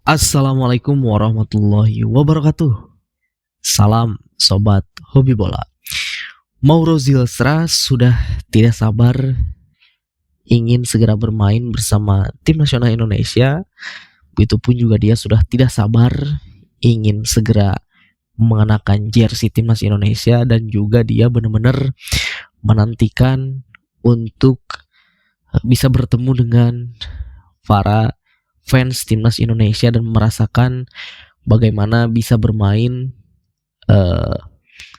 Assalamualaikum warahmatullahi wabarakatuh. Salam sobat hobi bola. Mauro Zilstra sudah tidak sabar ingin segera bermain bersama tim nasional Indonesia. Begitupun juga dia sudah tidak sabar ingin segera mengenakan jersey timnas Indonesia, dan juga dia benar-benar menantikan untuk bisa bertemu dengan para fans timnas Indonesia dan merasakan bagaimana bisa bermain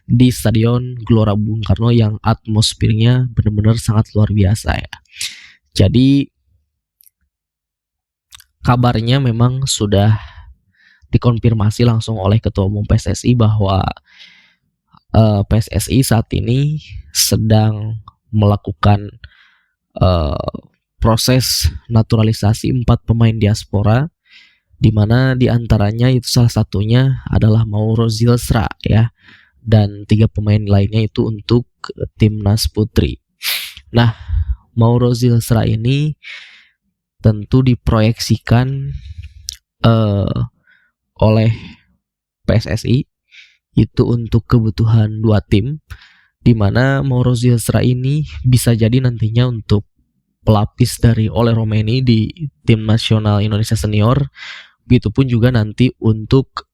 di Stadion Gelora Bung Karno yang atmosfernya benar-benar sangat luar biasa ya. Jadi kabarnya memang sudah dikonfirmasi langsung oleh Ketua Umum PSSI bahwa PSSI saat ini sedang melakukan proses naturalisasi 4 pemain diaspora, di mana diantaranya itu salah satunya adalah Mauro Zilstra ya, dan 3 pemain lainnya itu untuk timnas putri. Nah, Mauro Zilstra ini tentu diproyeksikan oleh PSSI itu untuk kebutuhan 2 tim, di mana Mauro Zilstra ini bisa jadi nantinya untuk pelapis dari Ole Romeni di tim nasional Indonesia senior. Begitupun juga nanti untuk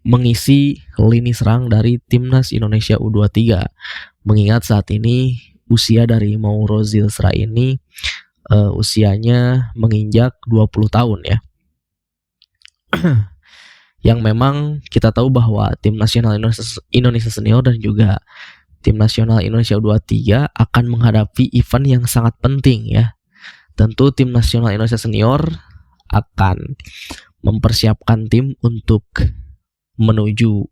mengisi lini serang dari timnas Indonesia U23. Mengingat saat ini usia dari Mauro Zilstra ini usianya menginjak 20 tahun ya. Yang memang kita tahu bahwa tim nasional Indonesia senior dan juga tim nasional Indonesia U23 akan menghadapi event yang sangat penting ya. Tentu tim nasional Indonesia senior akan mempersiapkan tim untuk menuju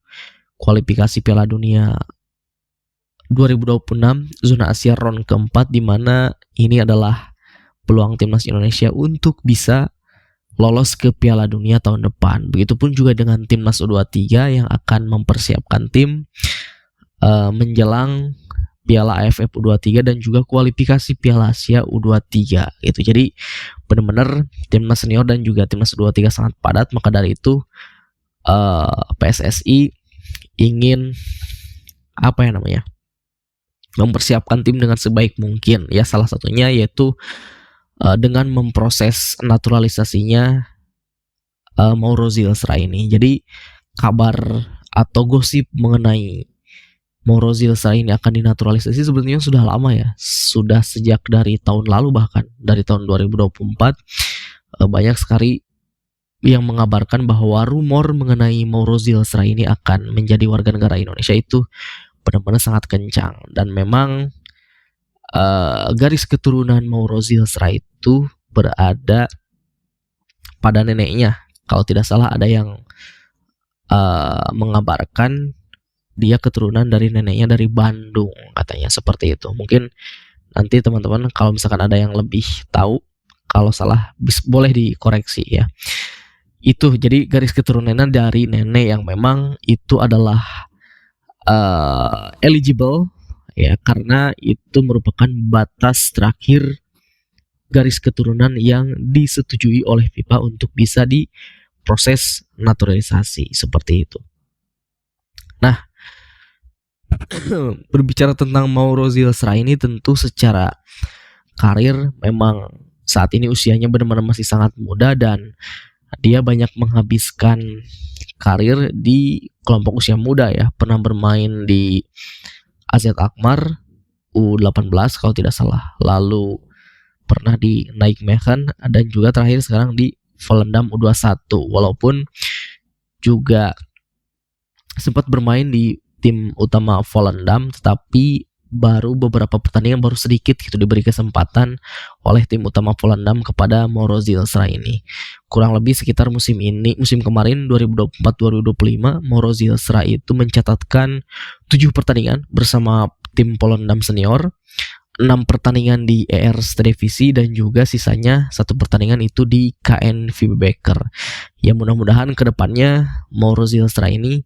kualifikasi Piala Dunia 2026 zona Asia round keempat, di mana ini adalah peluang timnas Indonesia untuk bisa lolos ke Piala Dunia tahun depan. Begitupun juga dengan timnas U23 yang akan mempersiapkan tim menjelang Piala AFF U23 dan juga kualifikasi Piala Asia U23 gitu. Jadi benar-benar timnas senior dan juga timnas U23 sangat padat. Maka dari itu PSSI ingin mempersiapkan tim dengan sebaik mungkin ya. Salah satunya yaitu dengan memproses naturalisasinya Mauro Zilstra ini. Jadi kabar atau gosip mengenai Mauro Zilstra ini akan dinaturalisasi sebenarnya sudah lama ya. Sudah sejak dari tahun lalu, bahkan dari tahun 2024 banyak sekali yang mengabarkan bahwa rumor mengenai Mauro Zilstra ini akan menjadi warga negara Indonesia itu benar-benar sangat kencang. Dan memang garis keturunan Mauro Zilstra itu berada pada neneknya. Kalau tidak salah ada yang mengabarkan dia keturunan dari neneknya dari Bandung, katanya seperti itu. Mungkin nanti teman-teman kalau misalkan ada yang lebih tahu, kalau salah boleh dikoreksi ya. Itu jadi garis keturunannya dari nenek yang memang itu adalah eligible ya, karena itu merupakan batas terakhir garis keturunan yang disetujui oleh FIFA untuk bisa diproses naturalisasi seperti itu. Nah, berbicara tentang Mauro Zilstra ini, tentu secara karir memang saat ini usianya benar-benar masih sangat muda, dan dia banyak menghabiskan karir di kelompok usia muda ya. Pernah bermain di AZ Alkmaar U18 kalau tidak salah, lalu pernah di Nijmegen, dan juga terakhir sekarang di Volendam U21. Walaupun juga sempat bermain di tim utama Volendam, tetapi baru beberapa pertandingan, baru sedikit gitu diberi kesempatan oleh tim utama Volendam kepada Mauro Zilstra ini. Kurang lebih sekitar musim kemarin 2024-2025, Mauro Zilstra itu mencatatkan 7 pertandingan bersama tim Volendam senior, 6 pertandingan di Eerste-Divisie, dan juga sisanya 1 pertandingan itu di KNVB Beker. Ya, mudah-mudahan kedepannya Mauro Zilstra ini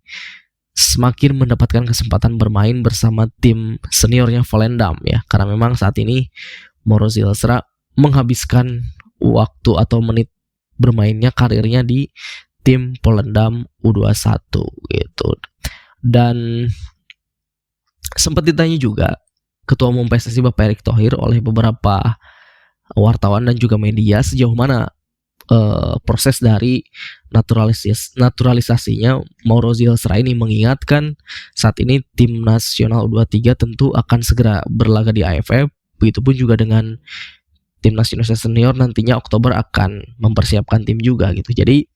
semakin mendapatkan kesempatan bermain bersama tim seniornya Volendam ya, karena memang saat ini Mauro Zilstra menghabiskan waktu atau menit bermainnya karirnya di tim Volendam U21 gitu. Dan sempat ditanya juga Ketua Umum PSSI Bapak Erick Thohir oleh beberapa wartawan dan juga media sejauh mana proses dari naturalisasinya Mauro Zielstraini, mengingatkan saat ini tim nasional U23 tentu akan segera berlaga di AFF, begitupun juga dengan timnas Indonesia senior nantinya Oktober akan mempersiapkan tim juga gitu. Jadi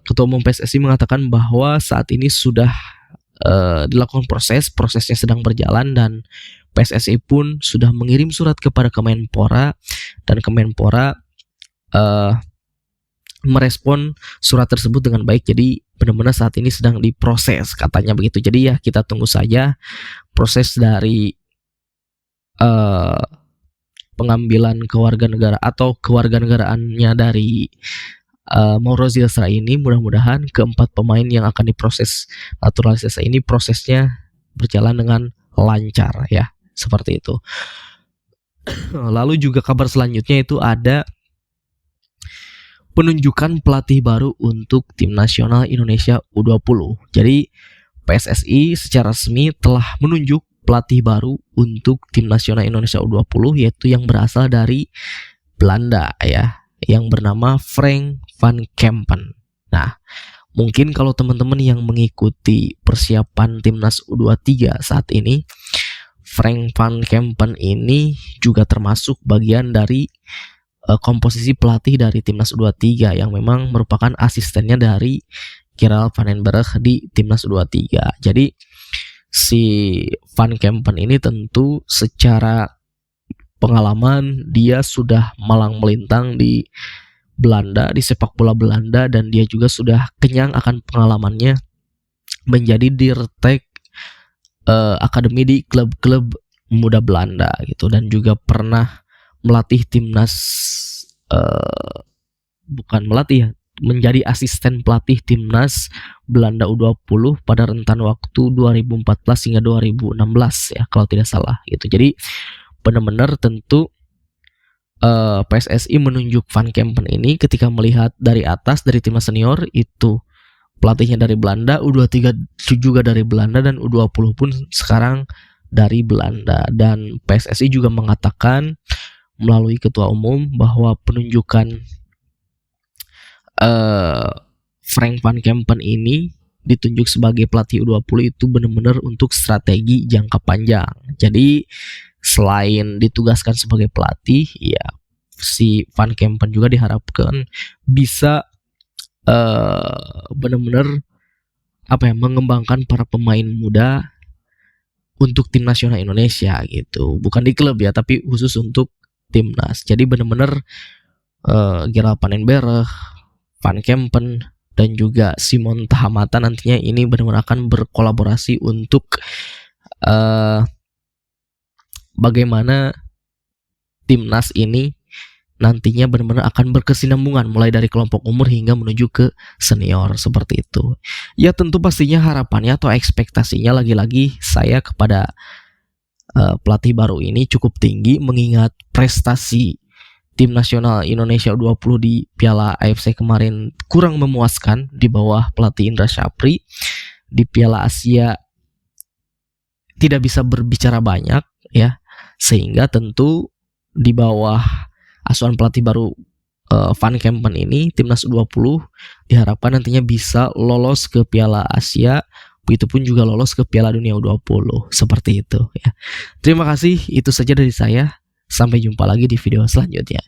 Ketua Umum PSSI mengatakan bahwa saat ini sudah dilakukan prosesnya sedang berjalan, dan PSSI pun sudah mengirim surat kepada Kemenpora, dan Kemenpora merespon surat tersebut dengan baik. Jadi benar-benar saat ini sedang diproses, katanya begitu. Jadi ya kita tunggu saja proses dari pengambilan kewarganegaraan atau kewarganegaraannya dari Mauro Zielstraini. Mudah-mudahan keempat pemain yang akan diproses naturalisasi ini prosesnya berjalan dengan lancar ya, seperti itu. Lalu juga kabar selanjutnya itu ada penunjukan pelatih baru untuk tim nasional Indonesia U20. Jadi PSSI secara resmi telah menunjuk pelatih baru untuk tim nasional Indonesia U20, yaitu yang berasal dari Belanda ya, yang bernama Frank van Kempen. Nah, mungkin kalau teman-teman yang mengikuti persiapan timnas U23 saat ini, Frank van Kempen ini juga termasuk bagian dari komposisi pelatih dari timnas U23 yang memang merupakan asistennya dari Gerald van den Berg di timnas U23. Jadi si Van Kempen ini tentu secara pengalaman dia sudah malang melintang di Belanda, di sepak bola Belanda, dan dia juga sudah kenyang akan pengalamannya menjadi dirtek akademi di klub-klub muda Belanda gitu, dan juga pernah melatih timnas menjadi asisten pelatih timnas Belanda U20 pada rentan waktu 2014 hingga 2016 ya kalau tidak salah gitu. Jadi benar-benar tentu PSSI menunjuk Van Kempen ini ketika melihat dari atas, dari timnas senior itu pelatihnya dari Belanda, U23 juga dari Belanda, dan U20 pun sekarang dari Belanda. Dan PSSI juga mengatakan melalui ketua umum bahwa penunjukan Frank van Kempen ini ditunjuk sebagai pelatih U20 itu benar-benar untuk strategi jangka panjang. Jadi selain ditugaskan sebagai pelatih, ya si Van Kempen juga diharapkan bisa benar-benar mengembangkan para pemain muda untuk tim nasional Indonesia gitu. Bukan di klub ya, tapi khusus untuk timnas. Jadi benar-benar Gerald van den Berg, Van Kempen, dan juga Simon Tahamata nantinya ini benar-benar akan berkolaborasi untuk bagaimana timnas ini nantinya benar-benar akan berkesinambungan mulai dari kelompok umur hingga menuju ke senior, seperti itu. Ya tentu pastinya harapannya atau ekspektasinya lagi-lagi saya kepada pelatih baru ini cukup tinggi, mengingat prestasi tim nasional Indonesia U20 di Piala AFC kemarin kurang memuaskan di bawah pelatih Indra Syafri. Di Piala Asia tidak bisa berbicara banyak ya, sehingga tentu di bawah asuhan pelatih baru Van Kempen ini timnas U20 diharapkan nantinya bisa lolos ke Piala Asia, begitupun juga lolos ke Piala Dunia U20, seperti itu ya. Terima kasih, itu saja dari saya. Sampai jumpa lagi di video selanjutnya.